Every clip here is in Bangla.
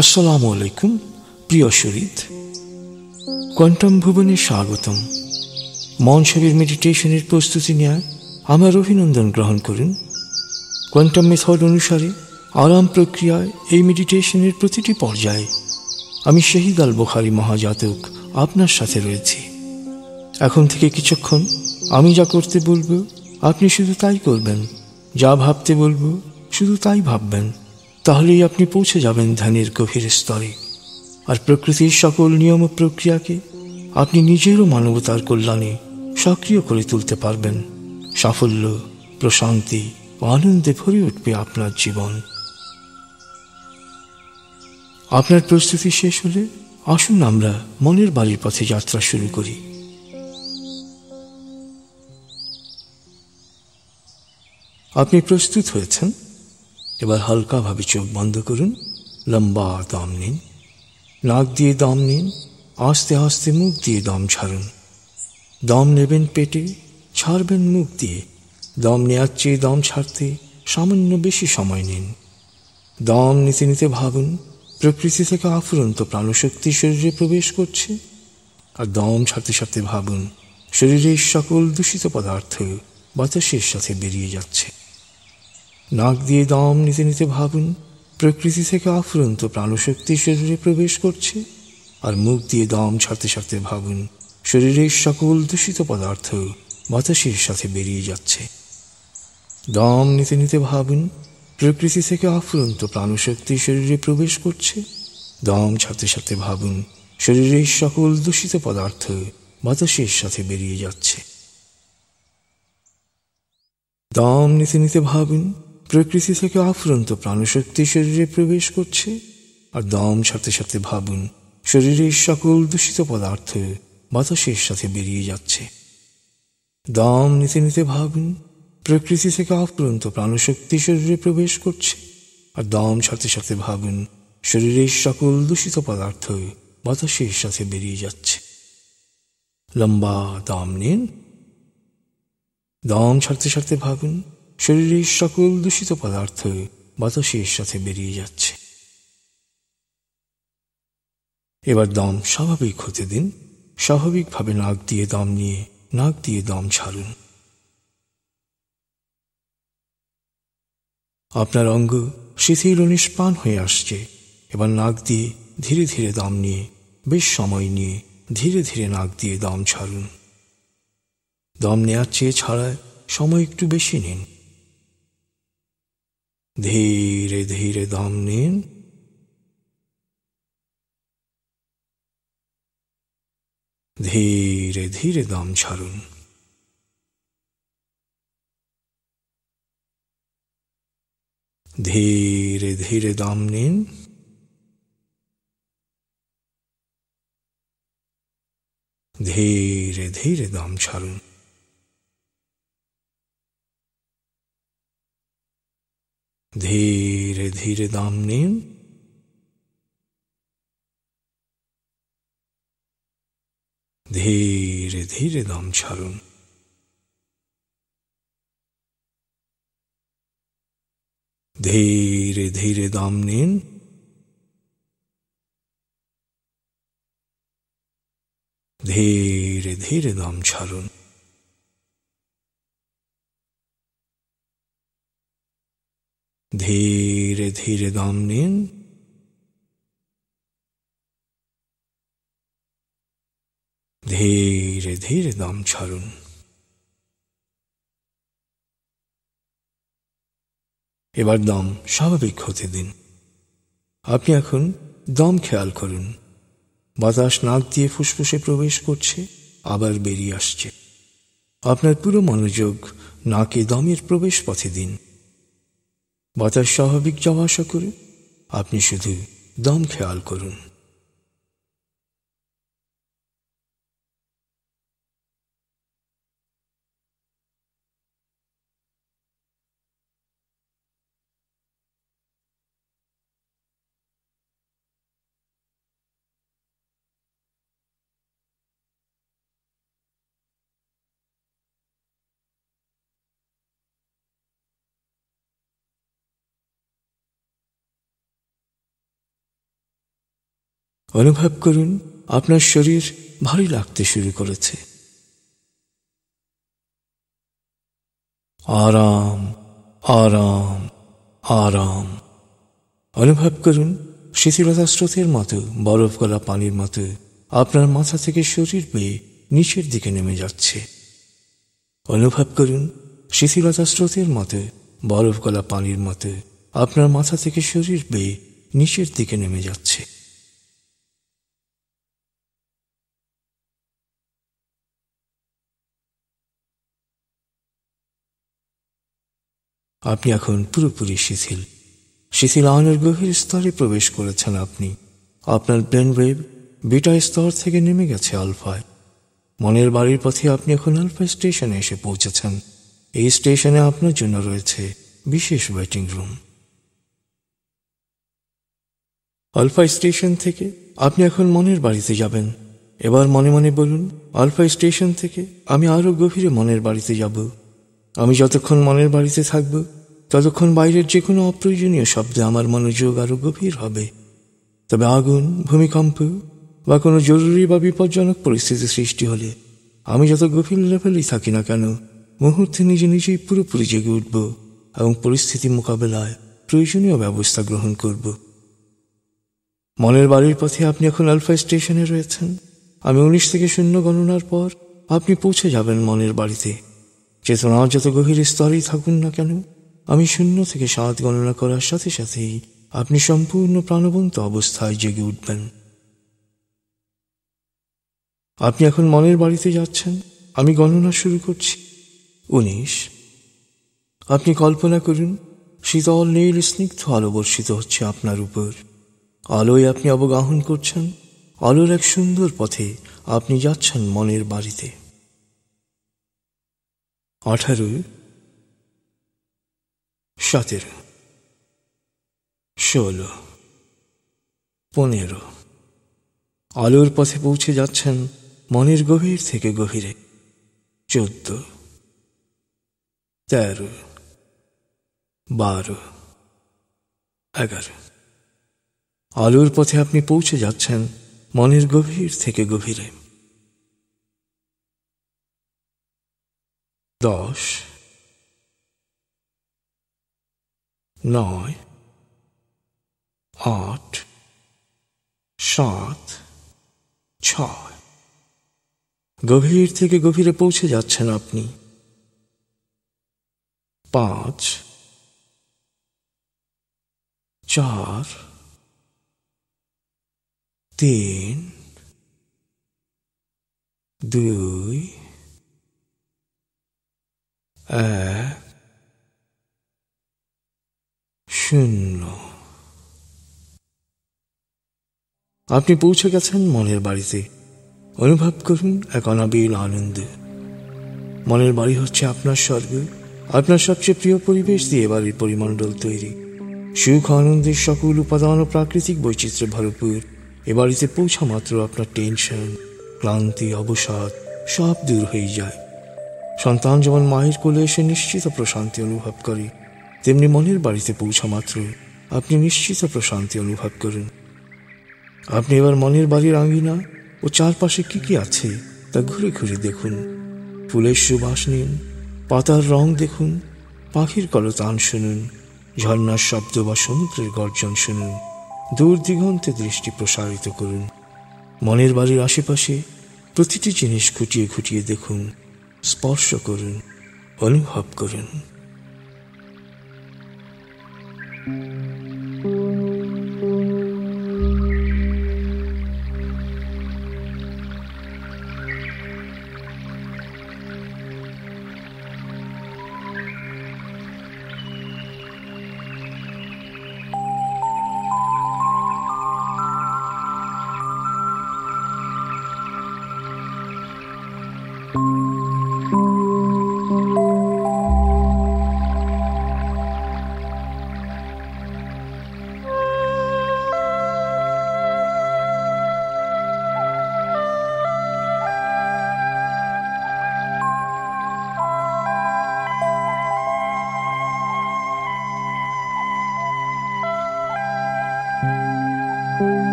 আসসালামু আলাইকুম প্রিয় শরীদ, কোয়ান্টাম ভুবনে স্বাগতম। মন ছবির মেডিটেশনের প্রস্তুতি নেওয়া আমার অভিনন্দন গ্রহণ করুন। কোয়ান্টাম মেথড অনুসারে আরাম প্রক্রিয়ায় এই মেডিটেশনের প্রতিটি পর্যায়ে আমি শহীদ আল বুখারী মহাজাতক আপনার সাথে রয়েছি। এখন থেকে কিছুক্ষণ আমি যা করতে বলবো আপনি শুধু তাই করবেন, যা ভাবতে বলবো শুধু তাই ভাববেন। তাহলেই আপনি পৌঁছে যাবেন ধ্যানের গভীর স্তরে, আর প্রকৃতির সকল নিয়ম ও প্রক্রিয়াকে আপনি নিজেরও মানবতার কল্যাণে সক্রিয় করে তুলতে পারবেন। সাফল্য, প্রশান্তি ও আনন্দে ভরে উঠবে আপনার জীবন। আপনার প্রস্তুতি শেষ হলে আসুন আমরা মনের বাড়ির পথে যাত্রা শুরু করি। আপনি প্রস্তুত হয়েছেন? এবার হালকাভাবে চোখ বন্ধ করুন, লম্বা দম নিন। নাক দিয়ে দম নিন, আস্তে আস্তে মুখ দিয়ে দম ছাড়ুন। দম নেবেন পেটে, ছাড়বেন মুখ দিয়ে। দম নেওয়ার চেয়ে দম ছাড়তে সামান্য বেশি সময় নিন। দম নিতে নিতে ভাবুন প্রকৃতি থেকে আফুরন্ত প্রাণশক্তি শরীরে প্রবেশ করছে, আর দম ছাড়তে ছাড়তে ভাবুন শরীরের সকল দূষিত পদার্থ বাতাসের সাথে বেরিয়ে যাচ্ছে। নাক দিয়ে দম নিতে নিতে ভাবুন প্রকৃতি থেকে আফুরন্ত প্রাণশক্তি শরীরে প্রবেশ করছে, আর মুখ দিয়ে দম ছাড়তে ছাড়তে ভাবুন শরীরের সকল দূষিত পদার্থ বাতাসের সাথে বেরিয়ে যাচ্ছে। দম নিতে নিতে ভাবুন প্রকৃতি থেকে আফুরন্ত প্রাণশক্তি শরীরে প্রবেশ করছে, দম ছাড়তে ছাড়তে ভাবুন শরীরের সকল দূষিত পদার্থ বাতাসের সাথে বেরিয়ে যাচ্ছে। দম নিতে নিতে ভাবুন প্রকৃতি থেকে আফুরন্ত প্রাণশক্তি শরীরে প্রবেশ করছে, আর দম ছাড়তে ছাড়তে ভাবুন শরীরের সকল দূষিত পদার্থ বাতাসের সাথে বেরিয়ে যাচ্ছে। দম নিতে নিতে ভাবুন প্রকৃতি থেকে আফুরন্ত প্রাণশক্তি শরীরে প্রবেশ করছে, আর দম ছাড়তে ছাড়তে ভাবুন শরীরের সকল দূষিত পদার্থ বাতাসের সাথে বেরিয়ে যাচ্ছে। লম্বা দম নিন। দম ছাড়তে ছাড়তে ভাবুন শরীরের সকল দূষিত পদার্থ বাতাসের সাথে বেরিয়ে যাচ্ছে। এবার দম স্বাভাবিক হতে দিন। স্বাভাবিকভাবে নাক দিয়ে দম নিয়ে নাক দিয়ে দম ছাড়ুন। আপনার অঙ্গ শিথিল ও নিষ্প্রাণ হয়ে আসছে। এবার নাক দিয়ে ধীরে ধীরে দম নিয়ে বেশ সময় নিয়ে ধীরে ধীরে নাক দিয়ে দম ছাড়ুন। দম নেওয়ার চেয়ে ছাড়ায় সময় একটু বেশি নিন। ধীরে ধীরে দম নিন। ধীরে ধীরে দম ছাড়ুন। ধীরে ধীরে দম নিন। ধীরে ধীরে দম ছাড়ুন। ধীরে ধীরে দম নিন। ধীরে ধীরে দম ছাড়ুন। ধীরে ধীরে দম নিন। ধীরে ধীরে দম ছাড়ুন। ধীরে ধীরে দম নিন। ধীরে ধীরে দম ছাড়ুন। এবার দম স্বাভাবিক হতে দিন। আপনি এখন দম খেয়াল করুন। বাতাস নাক দিয়ে ফুসফুসে প্রবেশ করছে, আবার বেরিয়ে আসছে। আপনার পুরো মনোযোগ নাকে দমের প্রবেশ পথে দিন। বাতাস স্বাভাবিক যাওয়া আসা করে আপনি শুধু দম খেয়াল করুন। অনুভব করুন আপনার শরীর ভারী লাগতে শুরু করেছে। আরাম, আরাম, আরাম। অনুভব করুন শিথিলতা স্রোতের মতো, বরফ গলা পানির মতো আপনার মাথা থেকে শরীর বেয়ে নিচের দিকে নেমে যাচ্ছে। অনুভব করুন শিথিলতা স্রোতের মতো, বরফ গলা পানির মতো আপনার মাথা থেকে শরীর বেয়ে নিচের দিকে নেমে যাচ্ছে। আপনি এখন পুরোপুরি শিথিল। শিথিল আয়নের গভীর স্তরে প্রবেশ করেছেন আপনি। আপনার ব্রেন ওয়েভ বিটা স্তর থেকে নেমে গেছে আলফায়। মনের বাড়ির পথে আপনি এখন আলফা স্টেশনে এসে পৌঁছেছেন। এই স্টেশনে আপনার জন্য রয়েছে বিশেষ ওয়েটিং রুম। আলফা স্টেশন থেকে আপনি এখন মনের বাড়িতে যাবেন। এবার মনে মনে বলুন, আলফা স্টেশন থেকে আমি আরো গভীরে মনের বাড়িতে যাব। আমি যতক্ষণ মনের বাড়িতে থাকব, ততক্ষণ বাইরের যে কোনো অপ্রয়োজনীয় শব্দে আমার মনোযোগ আরো গভীর হবে। তবে আগুন, ভূমিকম্প বা কোনো জরুরি বা বিপজ্জনক পরিস্থিতি সৃষ্টি হলে আমি যত গভীর লেভেলেই থাকি না কেন, মুহূর্তে নিজে নিজেই পুরোপুরি জেগে উঠব এবং পরিস্থিতি মোকাবেলায় প্রয়োজনীয় ব্যবস্থা গ্রহণ করব। মনের বাড়ির পথে আপনি এখন আলফা স্টেশনে রয়েছেন। আমি 19 থেকে 0 গণনার পর আপনি পৌঁছে যাবেন মনের বাড়িতে। চেতনা যত গভীর স্তরেই থাকুন না কেন, আমি 0 থেকে 7 গণনা করার সাথে সাথেই আপনি সম্পূর্ণ প্রাণবন্ত অবস্থায় জেগে উঠবেন। আপনি এখন মনের বাড়িতে যাচ্ছেন। আমি গণনা শুরু করছি। 19। আপনি কল্পনা করুন শীতল নীল স্নিগ্ধ আলো বর্ষিত হচ্ছে আপনার উপর। আলোয় আপনি অবগাহন করছেন। আলোর এক সুন্দর পথে আপনি যাচ্ছেন মনের বাড়িতে। 18, 17, 16, 15। আলোর পথে পৌঁছে যাচ্ছেন মনের গভীর থেকে গভীরে। 14, 13, 12, 11। আলোর পথে আপনি পৌঁছে যাচ্ছেন মনের গভীর থেকে গভীরে। 10, 9, 8, 7, 6। গভীর থেকে গভীরে পৌঁছে যাচ্ছেন আপনি। 5, 4, 3, 2, 1, 0। আপনি পৌঁছে গেছেন মনের বাড়িতে। অনুভব করুন এক অনাবিল আনন্দ। মনের বাড়ি হচ্ছে আপনার স্বর্গ। আপনার সবচেয়ে প্রিয় পরিবেশ দিয়ে বাড়ির পরিমণ্ডল তৈরি। সুখ আনন্দের সকল উপাদান ও প্রাকৃতিক বৈচিত্র্যে ভরপুর। এ বাড়িতে পৌঁছা মাত্র আপনার টেনশন, ক্লান্তি, অবসাদ সব দূর হয়ে যায়। সন্তান যেমন মায়ের কোলে এসে নিশ্চিত প্রশান্তি অনুভব করে, তেমনি মনের বাড়িতে পৌঁছা মাত্র আপনি নিশ্চিত প্রশান্তি অনুভব করুন। আপনি এবার মনের বাড়ির আঙ্গিনা ও চারপাশে কি কি আছে তা ঘুরে ঘুরে দেখুন। ফুলের সুবাস নিন, পাতার রং দেখুন, পাখির কলতান শুনুন, ঝর্ণার শব্দ বা সমুদ্রের গর্জন শুনুন। দূর দিগন্তে দৃষ্টি প্রসারিত করুন। মনের বাড়ির আশেপাশে প্রতিটি জিনিস খুঁটিয়ে খুঁটিয়ে দেখুন, স্পর্শ করুন, অনুভব করুন।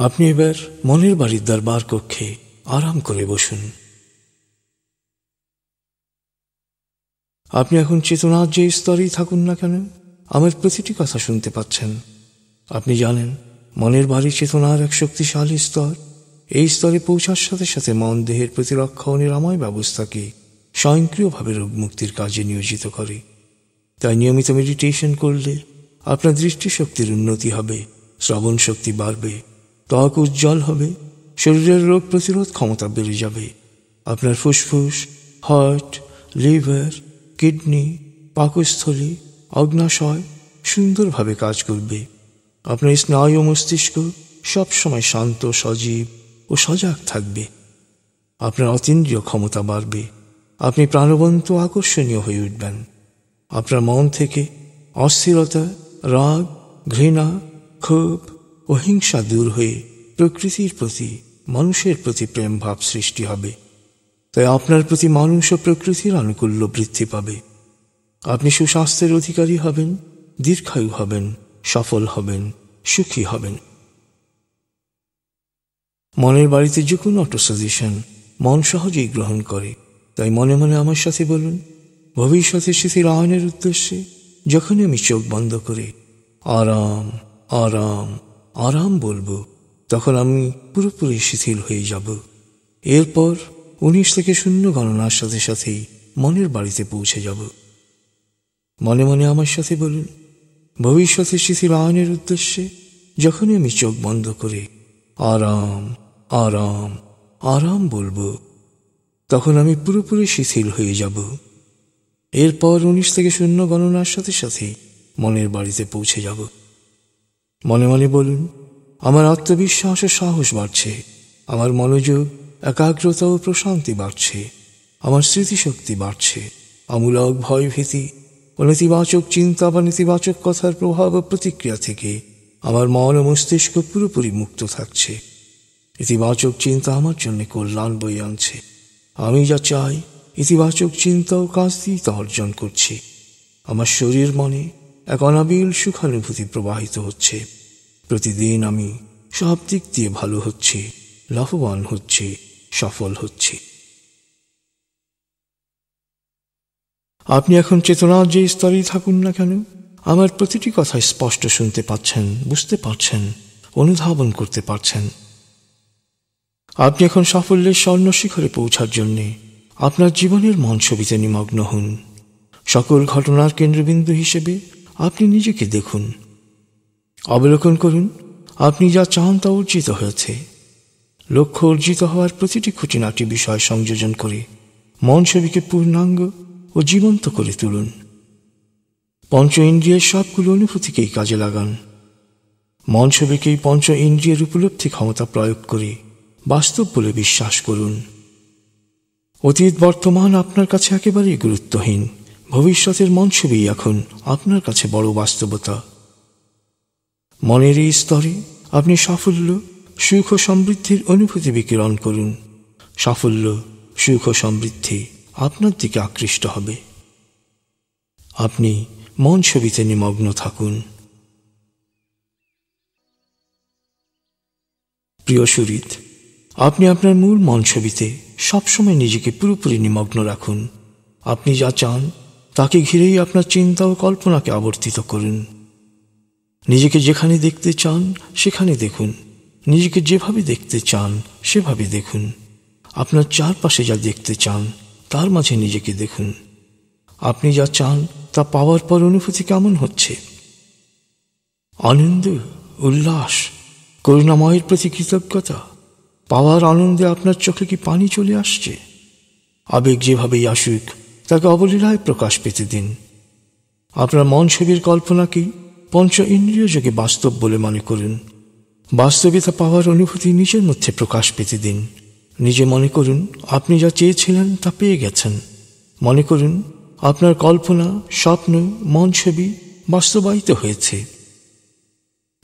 আপনি এবার মনের বাড়ির দরবার কক্ষে আরাম করে বসুন। আপনি এখন চেতনার যে স্তরেই থাকুন না কেন, আমার প্রতিটি কথা শুনতে পাচ্ছেন। আপনি জানেন মনের বাড়ি চেতনার এক শক্তিশালী স্তর। এই স্তরে পৌঁছার সাথে সাথে মন দেহের প্রতিরক্ষা ও নিরাময় ব্যবস্থাকে স্বয়ংক্রিয়ভাবে রোগ মুক্তির কাজে নিয়োজিত করে। তাই নিয়মিত মেডিটেশন করলে আপনার দৃষ্টিশক্তির উন্নতি হবে, শ্রবণ শক্তি বাড়বে, ত্বক উজ্জ্বল হবে, শরীরের রোগ প্রতিরোধ ক্ষমতা বেড়ে যাবে। আপনার ফুসফুস, হার্ট, লিভার, কিডনি, পাকস্থলী, অগ্নাশয় সুন্দরভাবে কাজ করবে। আপনার স্নায়ু ও মস্তিষ্ক সবসময় শান্ত, সজীব ও সজাগ থাকবে। আপনার অতীন্দ্রিয় ক্ষমতা বাড়বে। আপনি প্রাণবন্ত, আকর্ষণীয় হয়ে উঠবেন। আপনার মন থেকে অস্থিরতা, রাগ, ঘৃণা, ক্ষোভ ও হিংসা দূর হয়ে প্রকৃতির প্রতি, মানুষের প্রতি প্রেম ভাব সৃষ্টি হবে। তাই আপনার প্রতি মানুষ ও প্রকৃতির আনুকূল্য বৃদ্ধি পাবে। আপনি সুস্বাস্থ্যের অধিকারী হবেন, দীর্ঘায়ু হবেন, সফল হবেন, সুখী হবেন। মনের বাড়িতে যে কোনো অটো সাজেশন মন সহজেই গ্রহণ করে। তাই মনে মনে আমার সাথে বলুন, ভবিষ্যতে শিথিল আয়নের উদ্দেশ্যে যখনই আমি চোখ বন্ধ করে আরাম আরাম আরাম বলবো, তখন আমি পুরোপুরি শিথিল হয়ে যাব। এরপর 19 থেকে 0 গণনার সাথে সাথেই মনের বাড়িতে পৌঁছে যাব। মনে মনে আমার সাথে বলুন, ভবিষ্যতে শিথিল আয়নের উদ্দেশ্যে যখনই আমি চোখ বন্ধ করে আরাম আরাম আরাম বলবো, তখন আমি পুরোপুরি শিথিল হয়ে যাব। এরপর 19 থেকে 0 গণনার সাথে সাথে মনের বাড়িতে পৌঁছে যাব। মনে মনে বলুন, আমার আত্মবিশ্বাস ও সাহস বাড়ছে, আমার মনোযোগ, একাগ্রতা ও প্রশান্তি বাড়ছে, আমার স্মৃতিশক্তি বাড়ছে, আমূলক ভয় ভীতি ও নেতিবাচক চিন্তা বা নেতিবাচক কথার প্রভাব ও প্রতিক্রিয়া থেকে আমার মন ও মস্তিষ্ক পুরোপুরি মুক্ত থাকছে। ইতিবাচক চিন্তা আমার জন্য কল্যাণ বয়ে আনছে। আমি যা চাই ইতিবাচক চিন্তা ও কাজ দিয়ে তা অর্জন করছি। আমার শরীর মনে এক অনাবিল সুখানুভূতি প্রবাহিত হচ্ছে। প্রতিদিন আমি সব দিক দিয়ে ভালো হচ্ছি, লাভবান হচ্ছি, সফল হচ্ছি। আপনি এখন চেতনার যে স্তরেই থাকুন না কেন, আমার প্রতিটি কথা স্পষ্ট শুনতে পাচ্ছেন, বুঝতে পারছেন, অনুধাবন করতে পারছেন। আপনি এখন সাফল্যের স্বর্ণ শিখরে পৌঁছার জন্য আপনার জীবনের মন ছবিতে নিমগ্ন হন। সকল ঘটনার কেন্দ্রবিন্দু হিসেবে আপনি নিজেকে দেখুন। অবলোকন করুন, আপনি যা চান তা অর্জিত হয়েছে। লক্ষ্য অর্জিত হওয়ার প্রতিটি খুঁটিনাটি বিষয় সংযোজন করে মন ছবিকে পূর্ণাঙ্গ ও জীবন্ত করে তুলুন। পঞ্চ ইন্দ্রিয়ের সবগুলো অনুভূতিকেই কাজে লাগান। মন ছবিকেই পঞ্চ ইন্দ্রিয়ের উপলব্ধি ক্ষমতা প্রয়োগ করে বাস্তব বলে বিশ্বাস করুন। অতীত বর্তমান আপনার কাছে একেবারেই গুরুত্বহীন। ভবিষ্যতের মন ছবি এখন আপনার কাছে বড় বাস্তবতা। মনের এই স্তরে আপনি সাফল্য, সুখ ও সমৃদ্ধির অনুভূতি বিকিরণ করুন। সাফল্য, সুখ ও সমৃদ্ধি আপনার দিকে আকৃষ্ট হবে। আপনি মন ছবিতে নিমগ্ন থাকুন। প্রিয় সুহৃদ, আপনি আপনার মূল মন ছবিতে সবসময় নিজেকে পুরোপুরি নিমগ্ন রাখুন। আপনি যা চান তাকে ঘিরেই আপনার চিন্তা ও কল্পনাকে আবর্তিত করুন। নিজেকে যেখানে দেখতে চান সেখানে দেখুন। নিজেকে যেভাবে দেখতে চান সেভাবে দেখুন। আপনার চারপাশে যা দেখতে চান তার মাঝে নিজেকে দেখুন। আপনি যা চান তা পাওয়ার পর অনুভূতি কেমন হচ্ছে? আনন্দ, উল্লাস, করুণাময়ের প্রতি কৃতজ্ঞতা, পাওয়ার আনন্দে আপনার চোখে কি পানি চলে আসছে? আবেগ যেভাবেই আসুক তাকে অবলীলায় প্রকাশ পেতে দিন। আপনার মন ছবির কল্পনাকেই পঞ্চ ইন্দ্রিয় যোগে বাস্তব বলে মনে করুন। বাস্তবে তা পাওয়ার অনুভূতি নিজের মধ্যে প্রকাশ পেতে দিন। নিজে মনে করুন আপনি যা চেয়েছিলেন তা পেয়ে গেছেন। মনে করুন আপনার কল্পনা, স্বপ্ন, মন ছবি বাস্তবায়িত হয়েছে।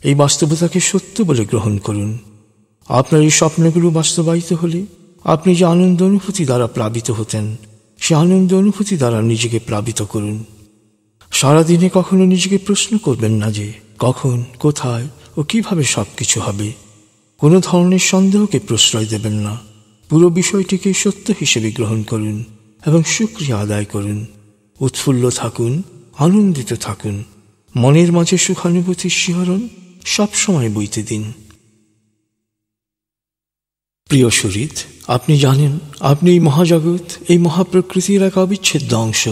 এই বাস্তবতাকে সত্য বলে গ্রহণ করুন। আপনার এই স্বপ্নগুলো বাস্তবায়িত হলে আপনি যে আনন্দ অনুভূতি দ্বারা প্লাবিত হতেন, সে আনন্দ অনুভূতি দ্বারা নিজেকে প্লাবিত করুন। সারাদিনে কখনো নিজেকে প্রশ্ন করবেন না যে কখন, কোথায় ও কিভাবে সবকিছু হবে। কোনো ধরনের সন্দেহকে প্রশ্রয় দেবেন না। পুরো বিষয়টিকে সত্য হিসেবে গ্রহণ করুন এবং শুকরিয়া আদায় করুন। উৎফুল্ল থাকুন, আনন্দিত থাকুন। মনের মাঝে সুখানুভূতির শিহরণ সবসময় বইতে দিন। প্রিয় সুহৃদ, আপনি জানেন আপনি এই মহাজগৎ, এই মহাপ্রকৃতির এক অবিচ্ছেদ্য অংশ।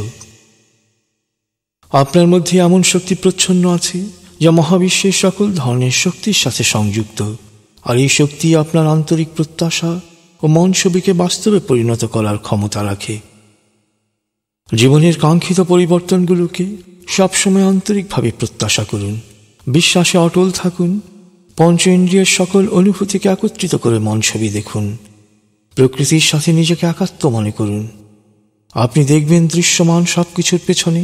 আপনার মধ্যে এমন শক্তি প্রচ্ছন্ন আছে যা মহাবিশ্বের সকল ধরনের শক্তির সাথে সংযুক্ত, আর এই শক্তি আপনার আন্তরিক প্রত্যাশা ও মন ছবিকে বাস্তবে পরিণত করার ক্ষমতা রাখে। জীবনের কাঙ্ক্ষিত পরিবর্তনগুলোকে সবসময় আন্তরিকভাবে প্রত্যাশা করুন, বিশ্বাসে অটল থাকুন। পঞ্চ ইন্দ্রিয়ের সকল অনুভূতিকে একত্রিত করে মন ছবি দেখুন। প্রকৃতির সাথে নিজেকে একাত্ম মনে করুন। আপনি দেখবেন দৃশ্যমান সবকিছুর পেছনে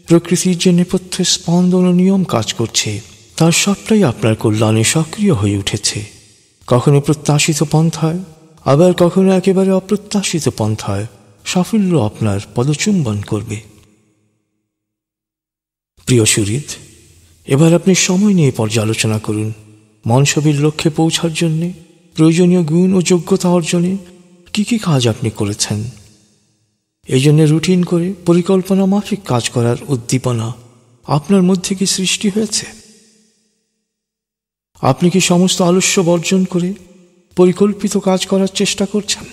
প্রকৃতির যে নেপথ্য স্পন্দন ও নিয়ম কাজ করছে, তার সবটাই আপনার কল্যাণে সক্রিয় হয়ে উঠেছে। কখনো প্রত্যাশিত পন্থায়, আবার কখনো একেবারে অপ্রত্যাশিত পন্থায় সাফল্য আপনার পদচুম্বন করবে। প্রিয় সুহৃদ, এবার আপনি সময় নিয়ে পর্যালোচনা করুন। মন ছবির লক্ষ্যে পৌঁছার জন্য প্রয়োজনীয় গুণ ও যোগ্যতা অর্জনে কি কি কাজ আপনি করেছেন। এই জন্য রুটিন করে পরিকল্পনা মাফিক কাজ করার উদ্দীপনা আপনার মধ্যে কি সৃষ্টি হয়েছে? আপনি কি সমস্ত আলস্য বর্জন করে পরিকল্পিত কাজ করার চেষ্টা করছেন?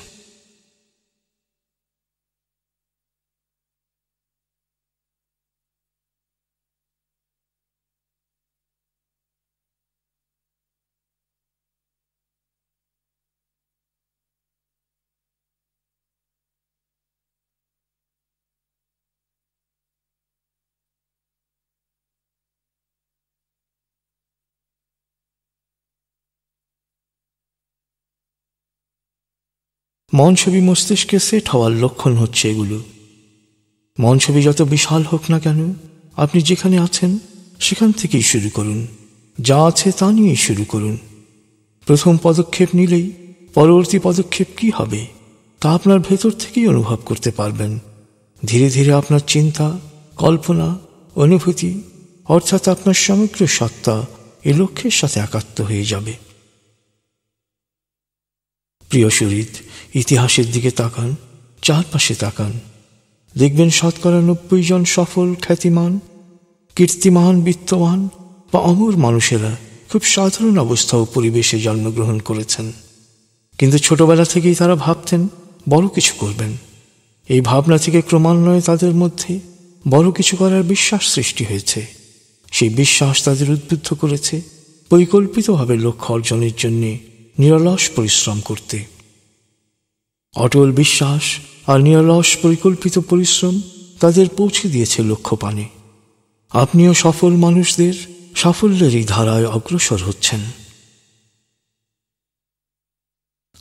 মন ছবি মস্তিষ্কে সেট হওয়ার লক্ষণ হচ্ছে এগুলো। মন ছবি যত বিশাল হোক না কেন, আপনি যেখানে আছেন সেখান থেকেই শুরু করুন। যা আছে তা নিয়েই শুরু করুন। প্রথম পদক্ষেপ নিলেই পরবর্তী পদক্ষেপ কি হবে তা আপনার ভেতর থেকেই অনুভব করতে পারবেন। ধীরে ধীরে আপনার চিন্তা, কল্পনা, অনুভূতি অর্থাৎ আপনার সমগ্র সত্তা এ লক্ষ্যের সাথে একাত্ম হয়ে যাবে। প্রিয় সুহৃদ, ইতিহাসের দিকে তাকান, চারপাশে তাকান। দেখবেন 90% সফল, খ্যাতিমান, কীর্তিমান, বিত্তবান বা অমর মানুষেরা খুব সাধারণ অবস্থা ও পরিবেশে জন্মগ্রহণ করেছেন, কিন্তু ছোটবেলা থেকেই তারা ভাবতেন বড় কিছু করবেন। এই ভাবনা থেকে ক্রমান্বয়ে তাদের মধ্যে বড় কিছু করার বিশ্বাস সৃষ্টি হয়েছে। সেই বিশ্বাস তাদের উদ্বুদ্ধ করেছে পরিকল্পিতভাবে লক্ষ্য অর্জনের জন্য নিরলস পরিশ্রম করতে। অটল বিশ্বাস আর নিরলস পরিকল্পিত পরিশ্রম তাদের পৌঁছে দিয়েছে লক্ষ্যপানে। আপনিও সফল মানুষদের সাফল্যের এই ধারায় অগ্রসর হচ্ছেন।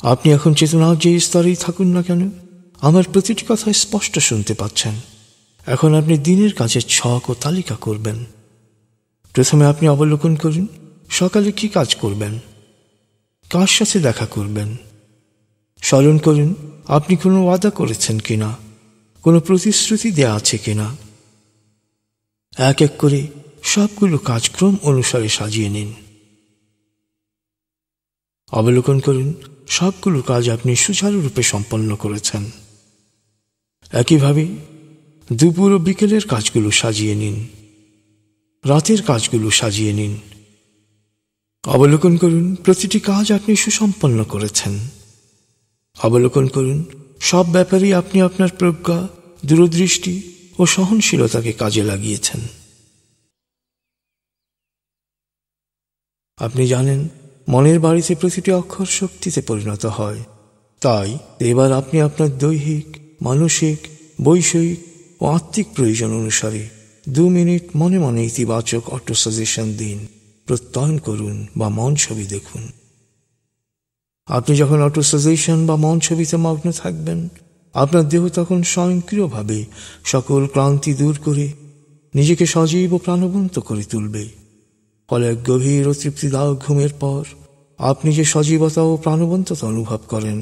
আপনি এখন চেতনার যে স্তরেই থাকুন না কেন, আমার প্রতিটি কথায় স্পষ্ট শুনতে পাচ্ছেন। এখন আপনি দিনের কাজের ছক ও তালিকা করবেন। প্রথমে আপনি অবলোকন করুন সকালে কি কাজ করবেন, কার সাথে দেখা করবেন। স্মরণ করুন আপনি কোনো ওয়াদা করেছেন কিনা, কোনো প্রতিশ্রুতি দেয়া আছে কিনা। এক এক করে সবগুলো কাজক্রম অনুসারে সাজিয়ে নিন। অবলোকন করুন সবগুলো কাজ আপনি সুচারুরূপে সম্পন্ন করেছেন। একইভাবে দুপুর ও বিকেলের কাজগুলো সাজিয়ে নিন, রাতের কাজগুলো সাজিয়ে নিন। অবলোকন করুন প্রতিটি কাজ আপনি সুসম্পন্ন করেছেন। অবলোকন করুন সব ব্যাপারেই আপনি আপনার প্রজ্ঞা, দূরদৃষ্টি ও সহনশীলতাকে কাজে লাগিয়েছেন। আপনি জানেন মনের বাড়িতে প্রতিটি অক্ষর শক্তিতে পরিণত হয়। তাই এবার আপনি আপনার দৈহিক, মানসিক, বৈষয়িক ও আত্মিক প্রয়োজন অনুসারে 2 মিনিট মনে মনে ইতিবাচক অটো সাজেশন দিন, প্রত্যয়ন করুন বা মন ছবি দেখুন। আপনি যখন অটো সাজেশন বা মন ছবিতে মগ্ন থাকবেন, আপনার দেহ তখন স্বয়ংক্রিয়ভাবে সকল ক্লান্তি দূর করে নিজেকে সজীব ও প্রাণবন্ত করে তুলবে। ফলে এক গভীর ও তৃপ্তিদায়ক ঘুমের পর আপনি যে সজীবতা ও প্রাণবন্ততা অনুভব করেন,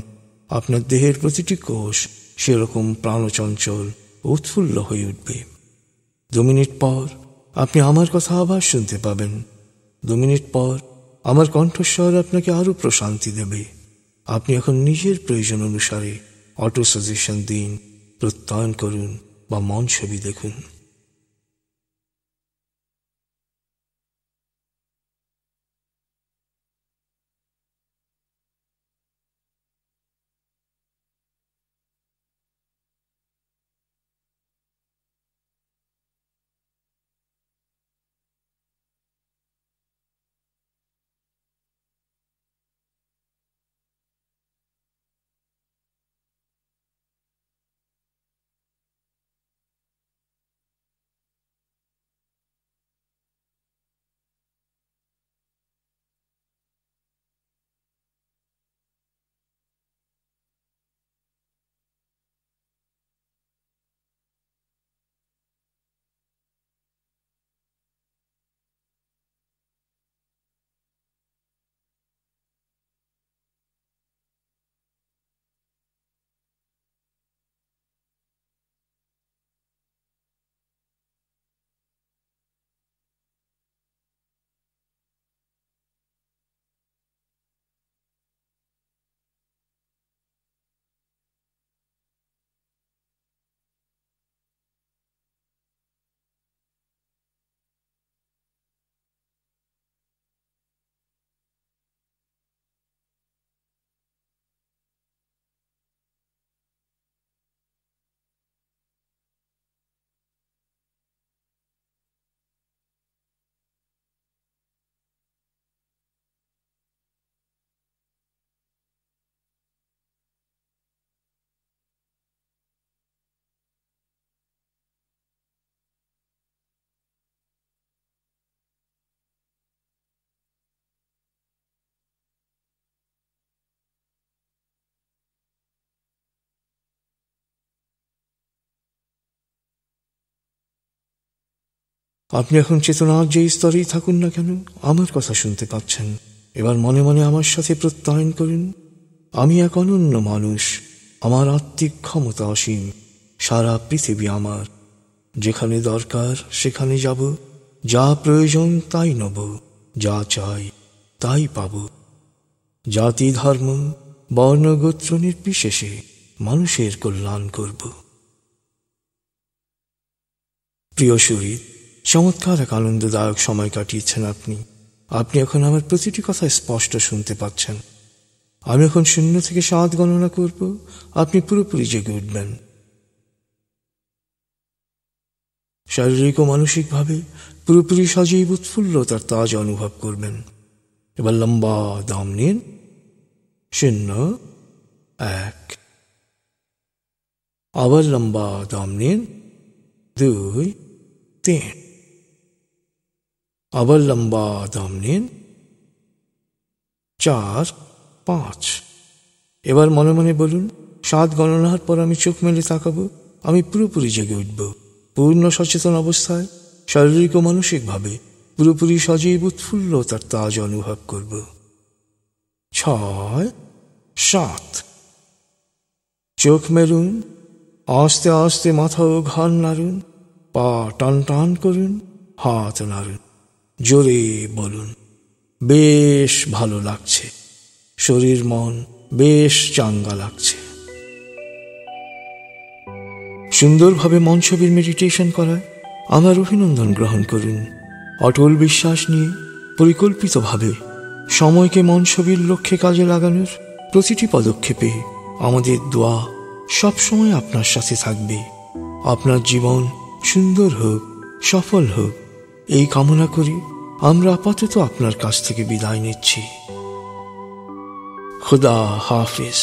আপনার দেহের প্রতিটি কোষ সেরকম প্রাণচঞ্চল উৎফুল্ল হয়ে উঠবে। 2 মিনিট পর আপনি আমার কথা আবার শুনতে পাবেন। 2 মিনিট পর আমার কণ্ঠস্বর আপনাকে আরো প্রশান্তি দেবে। আপনি এখন নিজের প্রয়োজন অনুসারে অটো সাজেশন দিন, প্রত্যয়ন করুন বা মন ছবি দেখুন। আপনি এখন চেতনার যে স্তরেই থাকুন না কেন, আমার কথা শুনতে পাচ্ছেন। এবার মনে মনে আমার সাথে প্রত্যয়ন করুন, আমি এক অনন্য মানুষ, আমার আত্মিক ক্ষমতা অসীম, সারা পৃথিবী আমার, যেখানে দরকার সেখানে যাব, যা প্রয়োজন তাই নেব, যা চাই তাই পাব। জাতি ধর্ম বর্ণ গোত্র নির্বিশেষে মানুষের কল্যাণ করব। প্রিয় শরীর, চমৎকার এক আনন্দদায়ক সময় কাটিয়েছেন আপনি। আপনি এখন আমার প্রতিটি কথা স্পষ্ট শুনতে পাচ্ছেন। আমি এখন 0 থেকে 7 গণনা করব, আপনি পুরোপুরি জেগে উঠবেন। শারীরিক ও মানসিকভাবে পুরোপুরি সজীব উৎফুল্লতার তাজ অনুভব করবেন। এবার লম্বা দম নিন। 0, 1। আবার লম্বা দম নিন। 2, 3। আবার লম্বা দম নিন। 4, 5। এবার মনে মনে বলুন, 7 গণনার পর আমি চোখ মেলে তাকাবো, আমি পুরোপুরি জেগে উঠব। পূর্ণ সচেতন অবস্থায় শারীরিক ও মানসিকভাবে পুরোপুরি সজীব উৎফুল্লতার তাজ অনুভব করব। 6, 7। চোখ মেলুন, আস্তে আস্তে মাথা ও ঘাড় নাড়ুন, পা টান টান করুন, হাত নাড়ুন, জোরে বলুন, বেশ ভালো লাগছে, শরীর মন বেশ চাঙ্গা লাগছে। সুন্দরভাবে মন ছবির মেডিটেশন করায় আমার অভিনন্দন গ্রহণ করুন। অটল বিশ্বাস নিয়ে পরিকল্পিতভাবে সময়কে মন ছবির লক্ষ্যে কাজে লাগানোর প্রতিটি পদক্ষেপে আমাদের দোয়া সবসময় আপনার সাথে থাকবে। আপনার জীবন সুন্দর হোক, সফল হোক, এই কামনা করি আমরা আপাতত আপনার কাছ থেকে বিদায় নিচ্ছি। খুদা হাফেজ।